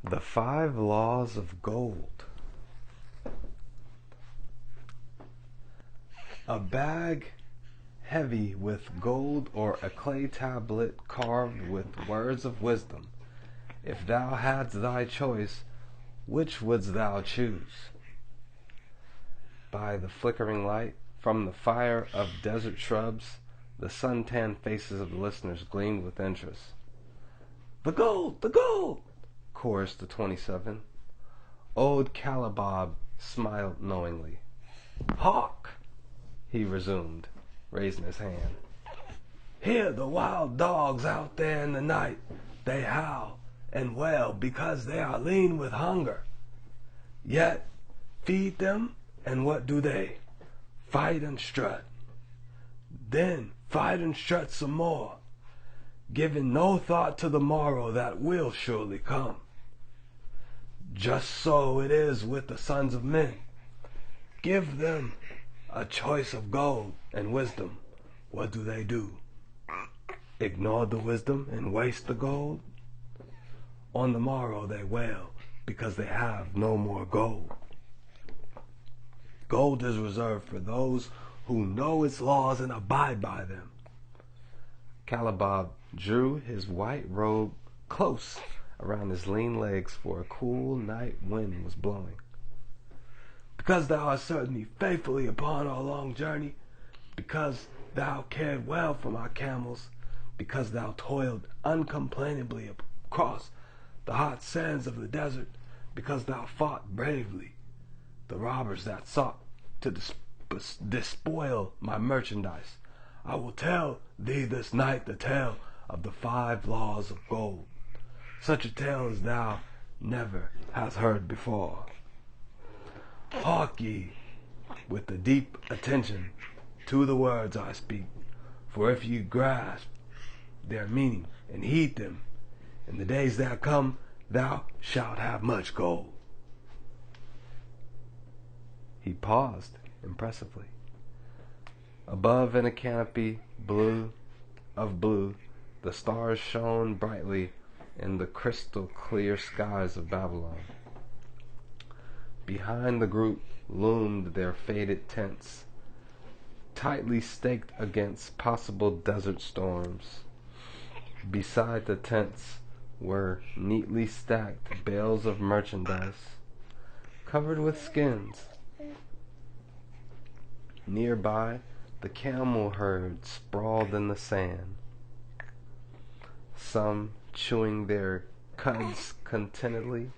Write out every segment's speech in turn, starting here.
The 5 laws of gold. A bag heavy with gold, or a clay tablet carved with words of wisdom. If thou hadst thy choice, which wouldst thou choose? By the flickering light from the fire of desert shrubs, the suntanned faces of the listeners gleamed with interest. "The gold! The gold!" chorused the 27. Old Calibob smiled knowingly. "Hawk," he resumed, raising his hand. "Hear the wild dogs out there in the night. They howl and wail because they are lean with hunger. Yet feed them, and what do they? Fight and strut. Then fight and strut some more, giving no thought to the morrow that will surely come. Just so it is with the sons of men. Give them a choice of gold and wisdom. What do? Ignore the wisdom and waste the gold? On the morrow they wail because they have no more gold. Gold is reserved for those who know its laws and abide by them." Calibob drew his white robe close around his lean legs, for a cool night wind was blowing. "Because thou hast served me faithfully upon our long journey, because thou cared well for my camels, because thou toiled uncomplainably across the hot sands of the desert, because thou fought bravely the robbers that sought to despoil my merchandise, I will tell thee this night the tale of the 5 laws of gold, such a tale as thou never hast heard before. Hark ye with the deep attention to the words I speak, for if ye grasp their meaning and heed them, in the days that come thou shalt have much gold." He paused impressively. Above, in a canopy of blue, the stars shone brightly in the crystal clear skies of Babylon. Behind the group loomed their faded tents, tightly staked against possible desert storms. Beside the tents were neatly stacked bales of merchandise, covered with skins. Nearby, the camel herd sprawled in the sand, some chewing their cuds contentedly,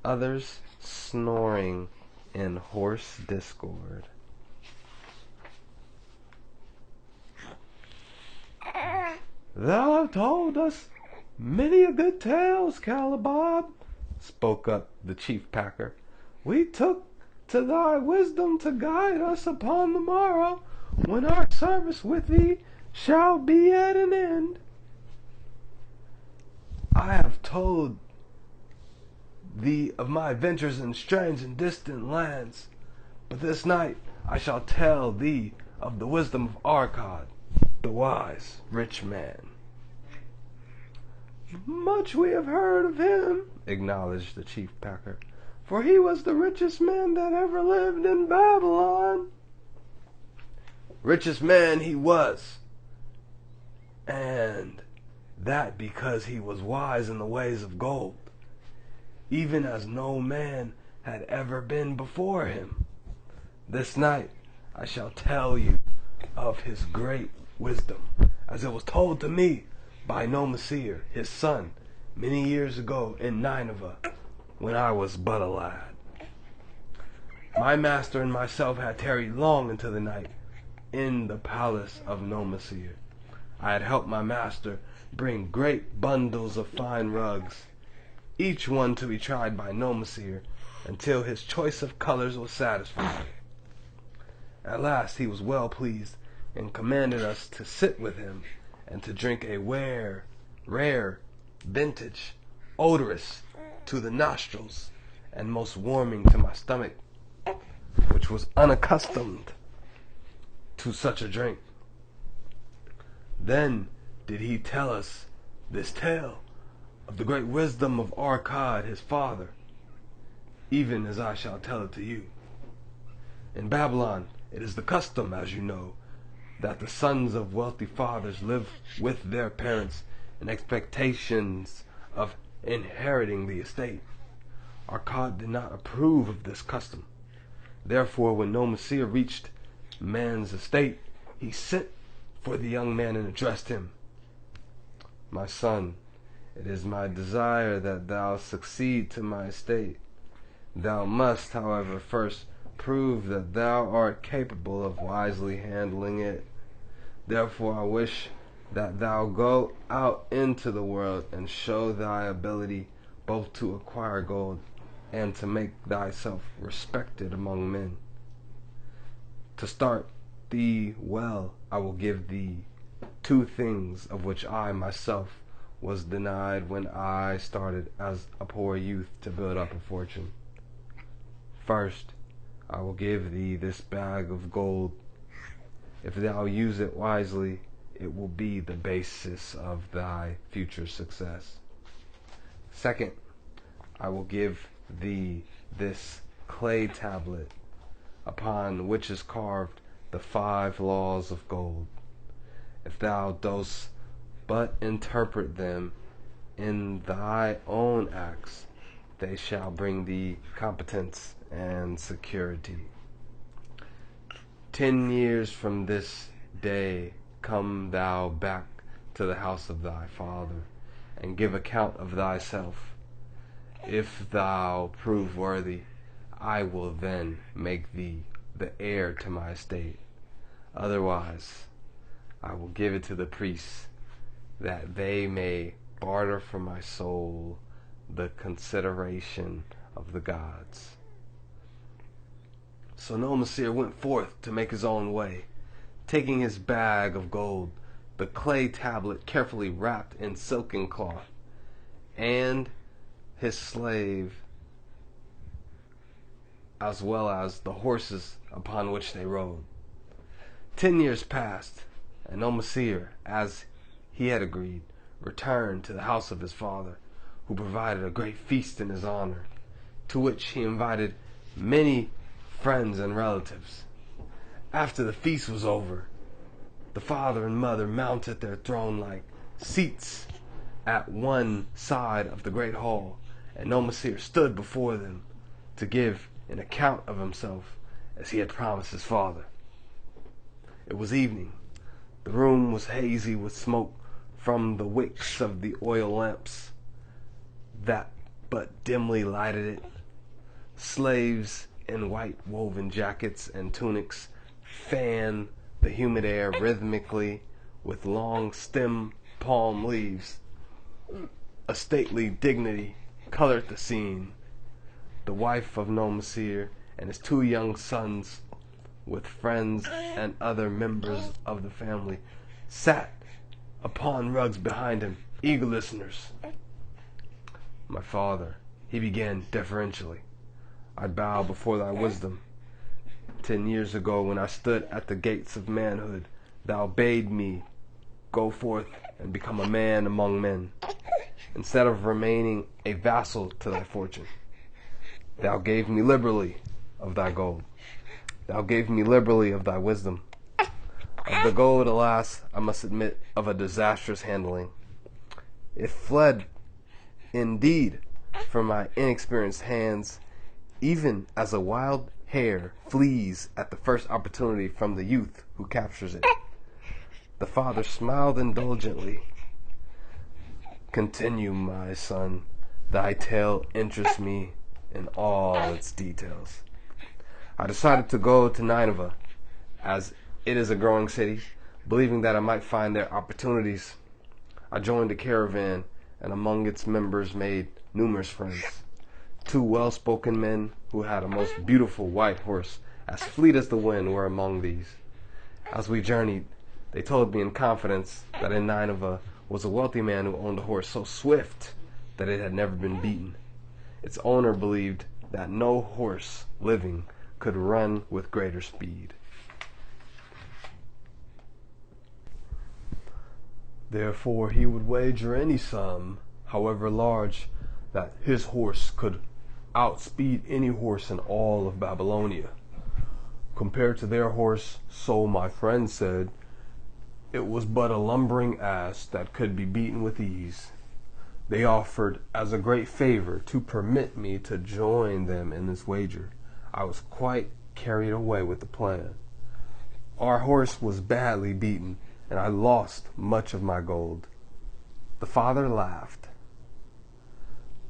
others snoring in hoarse discord. "Thou hast told us many a good tales, Calibob," spoke up the chief packer. "We took to thy wisdom to guide us upon the morrow, when our service with thee shall be at an end. I have told thee of my adventures in strange and distant lands, but this night I shall tell thee of the wisdom of Arcad, the wise rich man." "Much we have heard of him," acknowledged the chief packer, "for he was the richest man that ever lived in Babylon." "Richest man he was, and that because he was wise in the ways of gold, even as no man had ever been before him. This night I shall tell you of his great wisdom, as it was told to me by Nomesir, his son, many years ago in Nineveh, when I was but a lad. My master and myself had tarried long into the night in the palace of Nomesir. I had helped my master bring great bundles of fine rugs, each one to be tried by Nomesir until his choice of colors was satisfied. At last he was well pleased and commanded us to sit with him and to drink a rare vintage, odorous to the nostrils and most warming to my stomach, which was unaccustomed to such a drink. Then did he tell us this tale of the great wisdom of Arkad his father, even as I shall tell it to you. In Babylon it is the custom, as you know, that the sons of wealthy fathers live with their parents in expectations of inheriting the estate. Arkad did not approve of this custom. Therefore, when No Messiah reached man's estate, he sent for the young man and addressed him. My son, it is my desire that thou succeed to my estate. Thou must, however, first prove that thou art capable of wisely handling it. Therefore I wish that thou go out into the world and show thy ability both to acquire gold and to make thyself respected among men. To start thee well, I will give thee two things of which I myself was denied when I started as a poor youth to build up a fortune. First, I will give thee this bag of gold. If thou use it wisely, it will be the basis of thy future success. Second, I will give thee this clay tablet upon which is carved the 5 laws of gold. If thou dost but interpret them in thy own acts, they shall bring thee competence and security. 10 years from this day come thou back to the house of thy father, and give account of thyself. If thou prove worthy, I will then make thee the heir to my estate. Otherwise, I will give it to the priests, that they may barter for my soul the consideration of the gods. So No Messiah went forth to make his own way, taking his bag of gold, the clay tablet carefully wrapped in silken cloth, and his slave, as well as the horses upon which they rode. 10 years passed, and No Messiah, as he had agreed, returned to the house of his father, who provided a great feast in his honor, to which he invited many friends and relatives. After the feast was over, the father and mother mounted their throne-like seats at one side of the great hall, and No Messiah stood before them to give an account of himself as he had promised his father. It was evening. The room was hazy with smoke from the wicks of the oil lamps that but dimly lighted it. Slaves in white woven jackets and tunics fanned the humid air rhythmically with long stem palm leaves. A stately dignity colored the scene. The wife of No Messiah and his 2 young sons, with friends and other members of the family, sat upon rugs behind him, eager listeners. My father, he began deferentially, I bow before thy wisdom. 10 years ago, when I stood at the gates of manhood, thou bade me go forth and become a man among men, instead of remaining a vassal to thy fortune. Thou gave me liberally of thy gold. Thou gave me liberally of thy wisdom. Of the gold, alas, I must admit, of a disastrous handling. It fled, indeed, from my inexperienced hands, even as a wild hare flees at the first opportunity from the youth who captures it. The father smiled indulgently. Continue, my son. Thy tale interests me in all its details. I decided to go to Nineveh, as it is a growing city, believing that I might find there opportunities. I joined a caravan, and among its members made numerous friends. 2 well-spoken men who had a most beautiful white horse, as fleet as the wind, were among these. As we journeyed, they told me in confidence that in Nineveh was a wealthy man who owned a horse so swift that it had never been beaten. Its owner believed that no horse living could run with greater speed. Therefore he would wager any sum however large, that his horse could outspeed any horse in all of Babylonia. Compared to their horse, so my friend said, it was but a lumbering ass that could be beaten with ease. They offered as a great favor to permit me to join them in this wager. I was quite carried away with the plan. Our horse was badly beaten, and I lost much of my gold. The father laughed.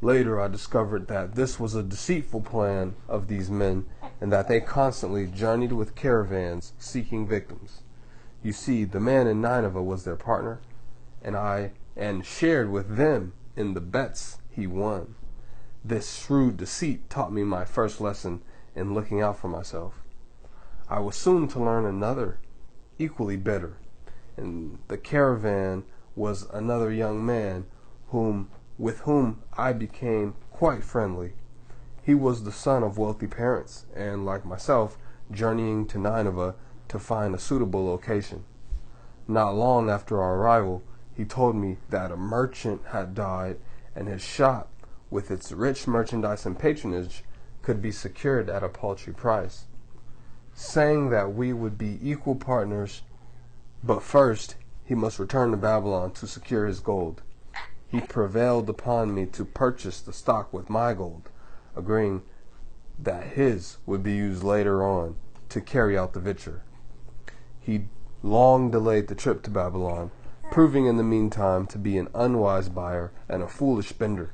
Later I discovered that this was a deceitful plan of these men, and that they constantly journeyed with caravans seeking victims. You see, the man in Nineveh was their partner, and shared with them in the bets he won. This shrewd deceit taught me my first lesson in looking out for myself. I was soon to learn another, equally bitter. In the caravan was another young man with whom I became quite friendly. He was the son of wealthy parents, and like myself, journeying to Nineveh to find a suitable location. Not long after our arrival, he told me that a merchant had died, and his shop, with its rich merchandise and patronage, could be secured at a paltry price, saying that we would be equal partners, but first he must return to Babylon to secure his gold. He prevailed upon me to purchase the stock with my gold, agreeing that his would be used later on to carry out the venture. He long delayed the trip to Babylon, proving in the meantime to be an unwise buyer and a foolish spender.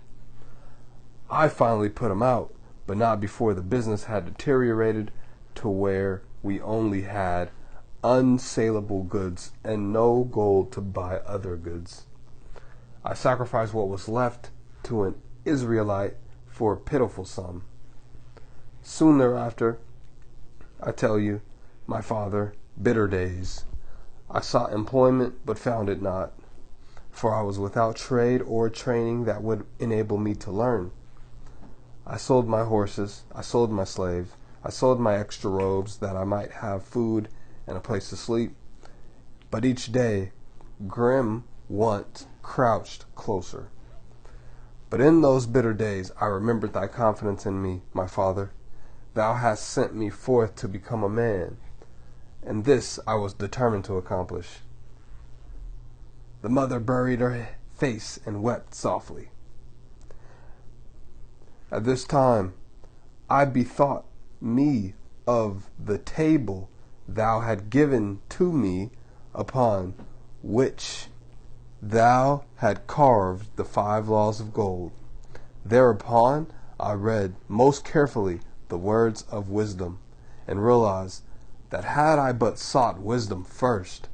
I finally put him out, but not before the business had deteriorated to where we only had unsaleable goods and no gold to buy other goods. I sacrificed what was left to an Israelite for a pitiful sum. Soon thereafter, I tell you, my father, bitter days. I sought employment, but found it not, for I was without trade or training that would enable me to learn. I sold my horses, I sold my slave, I sold my extra robes that I might have food and a place to sleep. But each day, grim want crouched closer. But in those bitter days I remembered thy confidence in me, my father. Thou hast sent me forth to become a man, and this I was determined to accomplish. The mother buried her face and wept softly. At this time I bethought me of the table thou had given to me, upon which thou had carved the 5 laws of gold. Thereupon I read most carefully the words of wisdom, and realized that had I but sought wisdom first,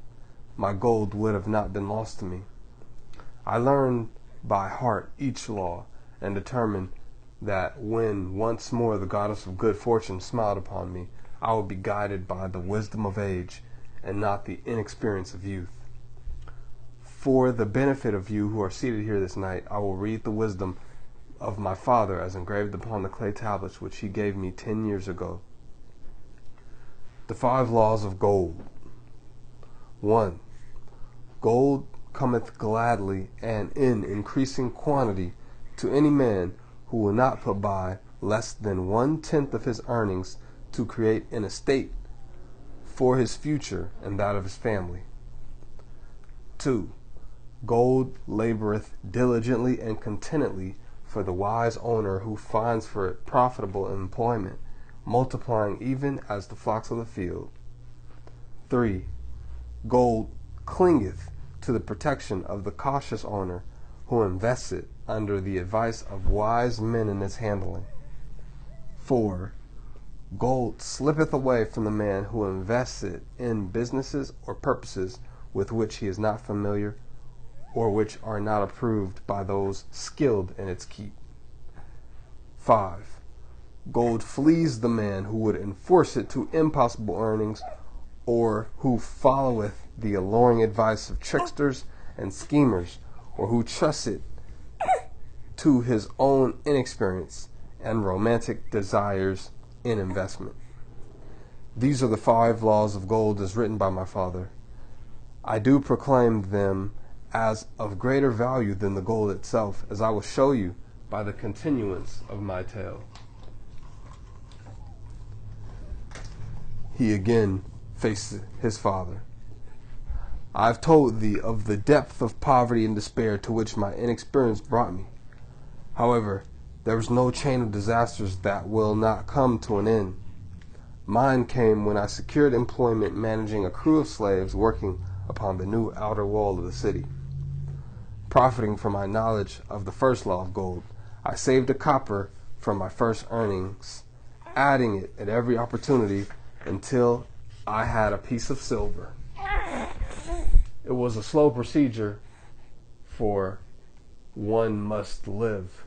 my gold would have not been lost to me. I learned by heart each law, and determined that when once more the goddess of good fortune smiled upon me, I would be guided by the wisdom of age, and not the inexperience of youth. For the benefit of you who are seated here this night, I will read the wisdom of my father as engraved upon the clay tablets which he gave me 10 years ago. The 5 laws of gold. 1. Gold cometh gladly and in increasing quantity to any man who will not put by less than 1/10 of his earnings to create an estate for his future and that of his family. 2. Gold laboreth diligently and contentedly for the wise owner who finds for it profitable employment, multiplying even as the flocks of the field. 3. Gold clingeth to the protection of the cautious owner who invests it under the advice of wise men in its handling. 4. Gold slippeth away from the man who invests it in businesses or purposes with which he is not familiar, or which are not approved by those skilled in its keep. 5. Gold flees the man who would enforce it to impossible earnings, or who followeth the alluring advice of tricksters and schemers, or who trusts it to his own inexperience and romantic desires in investment. These are the 5 laws of gold as written by my father. I do proclaim them as of greater value than the gold itself, as I will show you by the continuance of my tale. He again faced his father. I have told thee of the depth of poverty and despair to which my inexperience brought me. However, there is no chain of disasters that will not come to an end. Mine came when I secured employment managing a crew of slaves working upon the new outer wall of the city. Profiting from my knowledge of the first law of gold, I saved a copper from my first earnings, adding it at every opportunity until I had a piece of silver. It was a slow procedure, for one must live.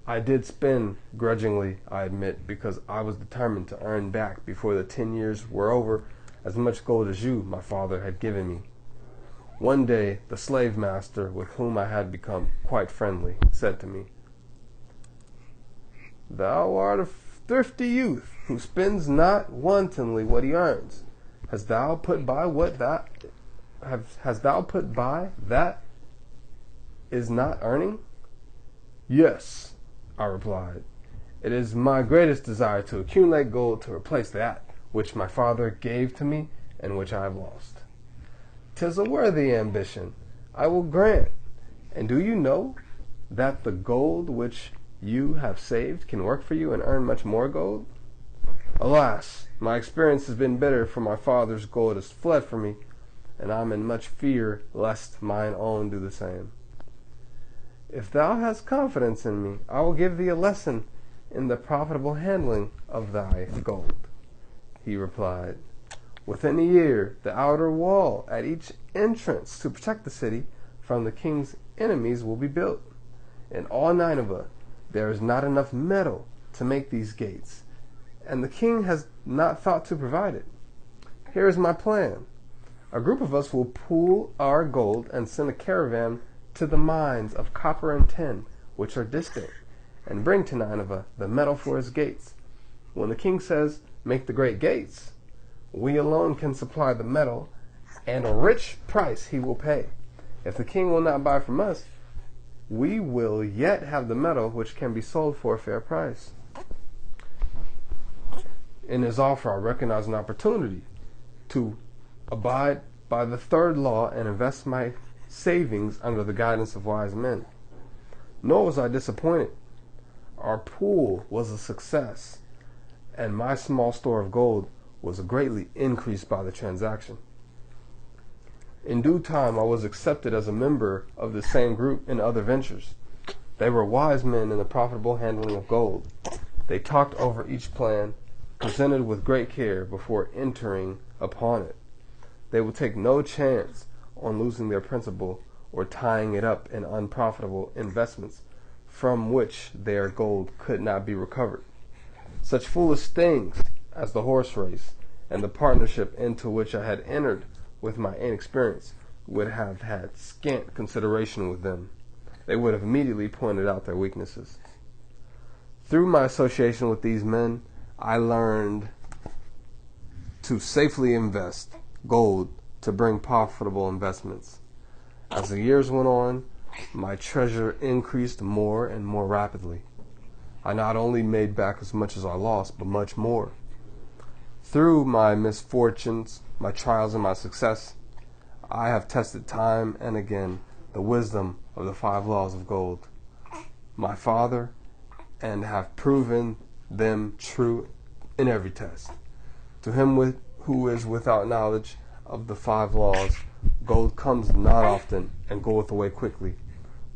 I did spend grudgingly, I admit, because I was determined to earn back before the 10 years were over as much gold as you, my father, had given me. One day, the slave master, with whom I had become quite friendly, said to me, "Thou art a thrifty youth, who spends not wantonly what he earns. Hast thou put by that is not earning?" "Yes," I replied. "It is my greatest desire to accumulate gold to replace that which my father gave to me and which I have lost." "'Tis a worthy ambition, I will grant. And do you know that the gold which you have saved can work for you and earn much more gold?" "Alas, my experience has been bitter, for my father's gold has fled from me, and I am in much fear lest mine own do the same." "If thou hast confidence in me, I will give thee a lesson in the profitable handling of thy gold," he replied. "Within a year, the outer wall at each entrance to protect the city from the king's enemies will be built. In all Nineveh, there is not enough metal to make these gates, and the king has not thought to provide it. Here is my plan. A group of us will pool our gold and send a caravan to the mines of copper and tin, which are distant, and bring to Nineveh the metal for his gates. When the king says, 'Make the great gates,' we alone can supply the metal, and a rich price he will pay. If the king will not buy from us, we will yet have the metal which can be sold for a fair price." In his offer, I recognize an opportunity to abide by the third law and invest my savings under the guidance of wise men. Nor was I disappointed. Our pool was a success, and my small store of gold was greatly increased by the transaction. In due time, I was accepted as a member of the same group in other ventures. They were wise men in the profitable handling of gold. They talked over each plan, presented with great care before entering upon it. They would take no chance on losing their principal or tying it up in unprofitable investments from which their gold could not be recovered. Such foolish things as the horse race and the partnership into which I had entered with my inexperience would have had scant consideration with them. They would have immediately pointed out their weaknesses. Through my association with these men, I learned to safely invest gold to bring profitable investments. As the years went on, my treasure increased more and more rapidly. I not only made back as much as I lost, but much more. Through my misfortunes, my trials, and my success, I have tested time and again the wisdom of the 5 laws of gold, my father, and have proven them true in every test. To him who is without knowledge of the 5 laws, gold comes not often and goeth away quickly.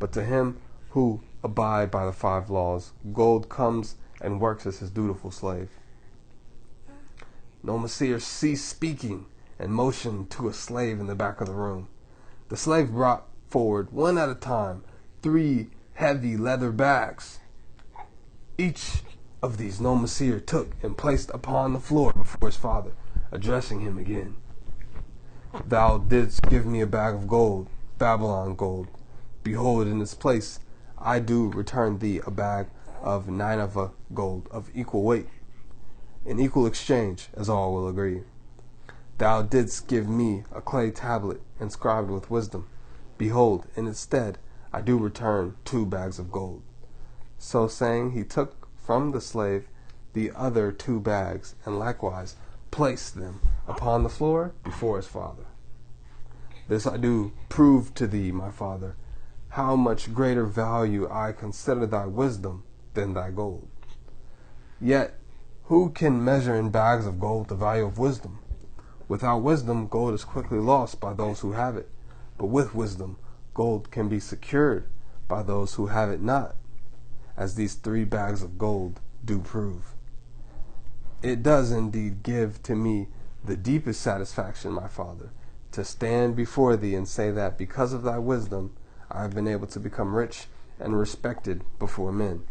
But to him who abide by the 5 laws, gold comes and works as his dutiful slave. No Messiah ceased speaking and motioned to a slave in the back of the room. The slave brought forward, one at a time, 3 heavy leather bags. Each of these no Messiah took and placed upon the floor before his father, addressing him again. "Thou didst give me a bag of gold, Babylon gold. Behold, in its place I do return thee a bag of Nineveh gold of equal weight, in equal exchange, as all will agree. Thou didst give me a clay tablet inscribed with wisdom. Behold, in its stead I do return 2 bags of gold. So saying, he took from the slave the other 2 bags, and likewise placed them upon the floor before his father. This I do prove to thee, my father, how much greater value I consider thy wisdom than thy gold. Yet who can measure in bags of gold the value of wisdom? Without wisdom, gold is quickly lost by those who have it. But with wisdom, gold can be secured by those who have it not, as these 3 bags of gold do prove. It does indeed give to me the deepest satisfaction, my father, to stand before thee and say that because of thy wisdom I have been able to become rich and respected before men.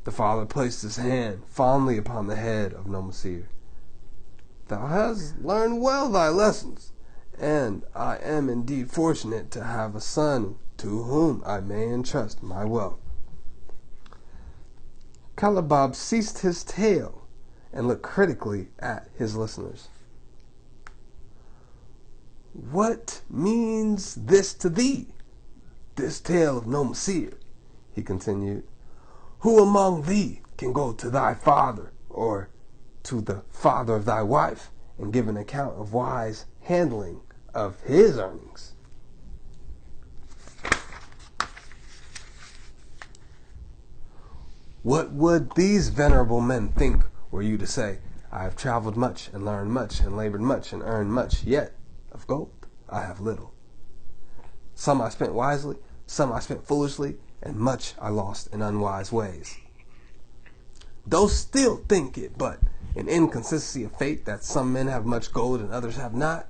The father placed his hand fondly upon the head of Nomasir. Thou hast learned well thy lessons, and I am indeed fortunate to have a son to whom I may entrust my wealth. Calabab ceased his tale and looked critically at his listeners. What means this to thee, this tale of Nomasir? He continued. Who among thee can go to thy father or to the father of thy wife and give an account of wise handling of his earnings? What would these venerable men think were you to say, I have traveled much and learned much and labored much and earned much, yet of gold I have little. Some I spent wisely, some I spent foolishly, and much I lost in unwise ways. Those still think it but an inconsistency of fate that some men have much gold and others have not,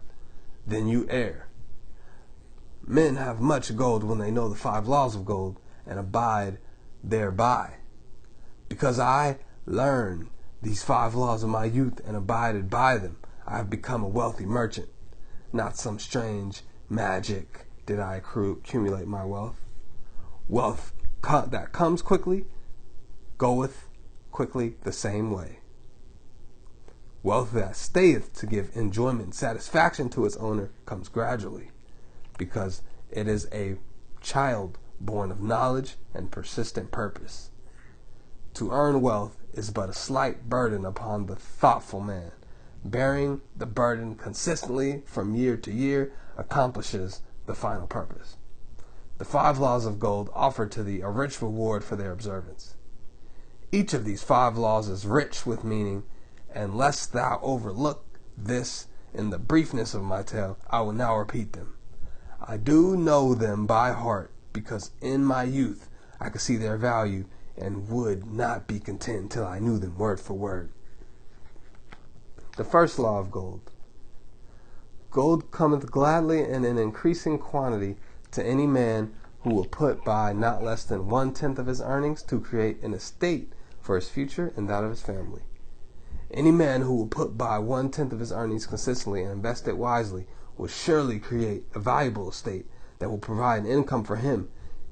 then you err. Men have much gold when they know the 5 laws of gold and abide thereby. Because I learned these 5 laws in my youth and abided by them, I have become a wealthy merchant. Not some strange magic did I accumulate my wealth. Wealth that comes quickly, goeth quickly the same way. Wealth that stayeth to give enjoyment and satisfaction to its owner comes gradually, because it is a child born of knowledge and persistent purpose. To earn wealth is but a slight burden upon the thoughtful man. Bearing the burden consistently from year to year accomplishes the final purpose. The 5 laws of gold offer to thee a rich reward for their observance. Each of these 5 laws is rich with meaning, and lest thou overlook this in the briefness of my tale, I will now repeat them. I do know them by heart, because in my youth I could see their value and would not be content till I knew them word for word. The first law of gold. Gold cometh gladly and in increasing quantity to any man who will put by not less than 1/10 of his earnings to create an estate for his future and that of his family. Any man who will put by 1/10 of his earnings consistently and invest it wisely will surely create a valuable estate that will provide an income for him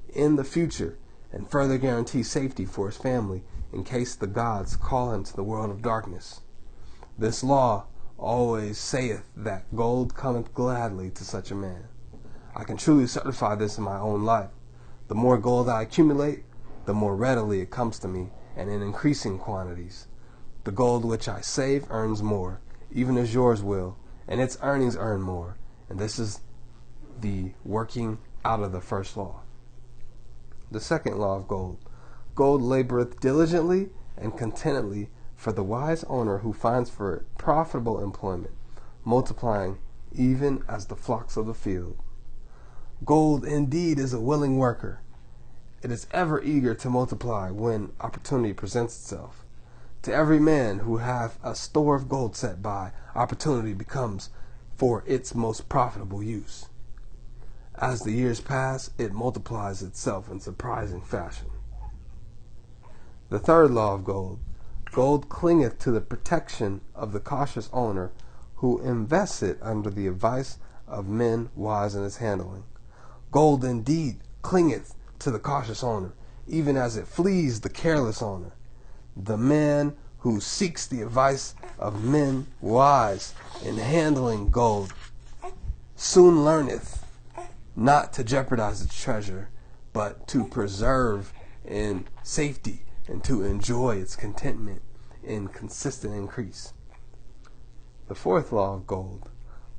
in the future and further guarantee safety for his family in case the gods call him to the world of darkness. This law always saith that gold cometh gladly to such a man. I can truly certify this in my own life. The more gold I accumulate, the more readily it comes to me, and in increasing quantities. The gold which I save earns more, even as yours will, and its earnings earn more. And this is the working out of the first law. The second law of gold. Gold laboreth diligently and contentedly for the wise owner who finds for it profitable employment, multiplying even as the flocks of the field. Gold indeed is a willing worker. It is ever eager to multiply when opportunity presents itself. To every man who hath a store of gold set by, opportunity becomes for its most profitable use. As the years pass, it multiplies itself in surprising fashion. The third law of gold. Gold clingeth to the protection of the cautious owner who invests it under the advice of men wise in its handling. Gold indeed clingeth to the cautious owner, even as it flees the careless owner. The man who seeks the advice of men wise in handling gold soon learneth not to jeopardize its treasure, but to preserve in safety and to enjoy its contentment in consistent increase. The fourth law of gold.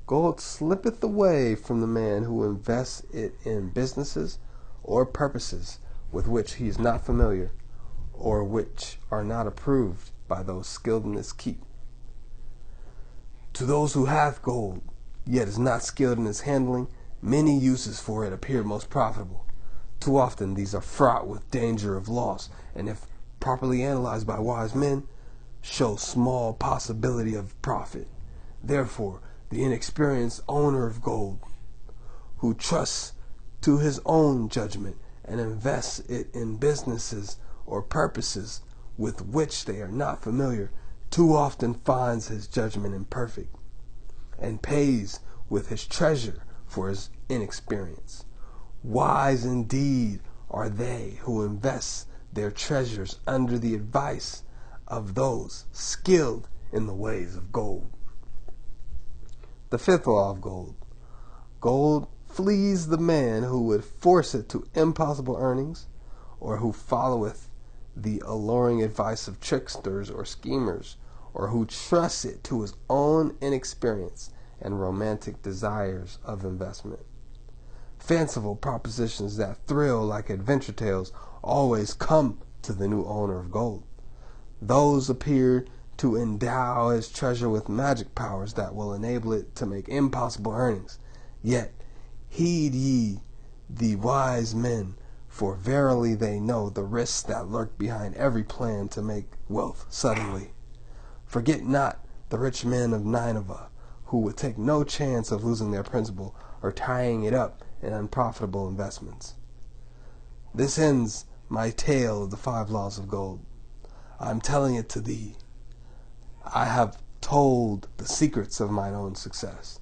Gold slippeth away from the man who invests it in businesses or purposes with which he is not familiar, or which are not approved by those skilled in its keep. To those who hath gold, yet is not skilled in its handling, many uses for it appear most profitable. Too often these are fraught with danger of loss, and if properly analyzed by wise men, show small possibility of profit. Therefore, the inexperienced owner of gold, who trusts to his own judgment and invests it in businesses or purposes with which they are not familiar, too often finds his judgment imperfect, and pays with his treasure for his inexperience. Wise indeed are they who invest their treasures under the advice of those skilled in the ways of gold. The fifth law of gold. Gold flees the man who would force it to impossible earnings, or who followeth the alluring advice of tricksters or schemers, or who trusts it to his own inexperience and romantic desires of investment. Fanciful propositions that thrill like adventure tales always come to the new owner of gold. Those appear to endow his treasure with magic powers that will enable it to make impossible earnings. Yet heed ye the wise men, for verily they know the risks that lurk behind every plan to make wealth suddenly. Forget not the rich men of Nineveh, who would take no chance of losing their principal or tying it up in unprofitable investments. This ends my tale of the 5 laws of gold. I am telling it to thee. I have told the secrets of mine own success.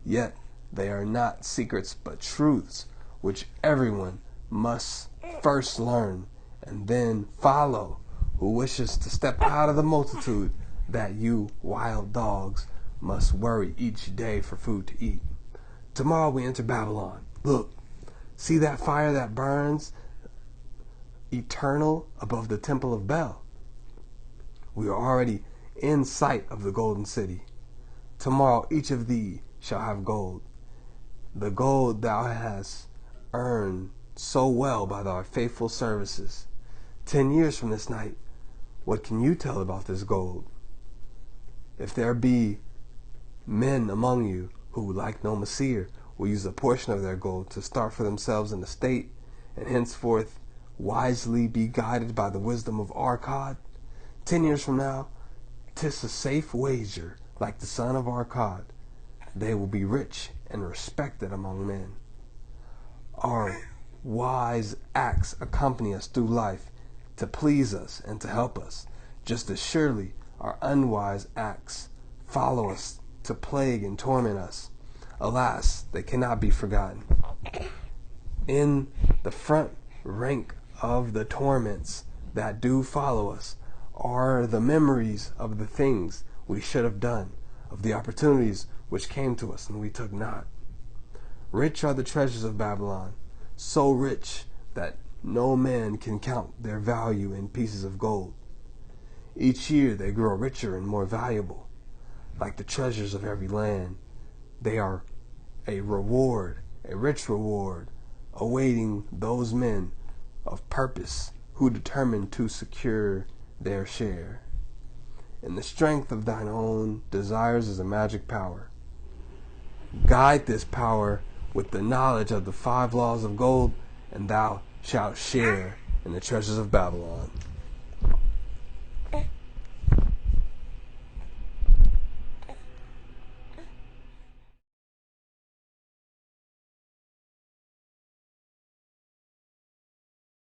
Yet they are not secrets but truths which everyone must first learn and then follow, who wishes to step out of the multitude that you wild dogs must worry each day for food to eat. Tomorrow we enter Babylon. Look, see that fire that burns eternal above the temple of Bel. We are already in sight of the golden city. Tomorrow each of thee shall have gold, the gold thou hast earned so well by thy faithful services. 10 years from this night, what can you tell about this gold? If there be men among you who, like no Messiah, will use a portion of their gold to start for themselves an estate, and henceforth wisely be guided by the wisdom of our God, 10 years from now, 'tis a safe wager, like the son of Arcad, they will be rich and respected among men. Our wise acts accompany us through life to please us and to help us, just as surely our unwise acts follow us to plague and torment us. Alas, they cannot be forgotten. In the front rank of the torments that do follow us are the memories of the things we should have done, of the opportunities which came to us and we took not. Rich are the treasures of Babylon, so rich that no man can count their value in pieces of gold. Each year they grow richer and more valuable. Like the treasures of every land, they are a reward, a rich reward, awaiting those men of purpose who determine to secure their share. And the strength of thine own desires is a magic power. Guide this power with the knowledge of the 5 laws of gold, and thou shalt share in the treasures of Babylon.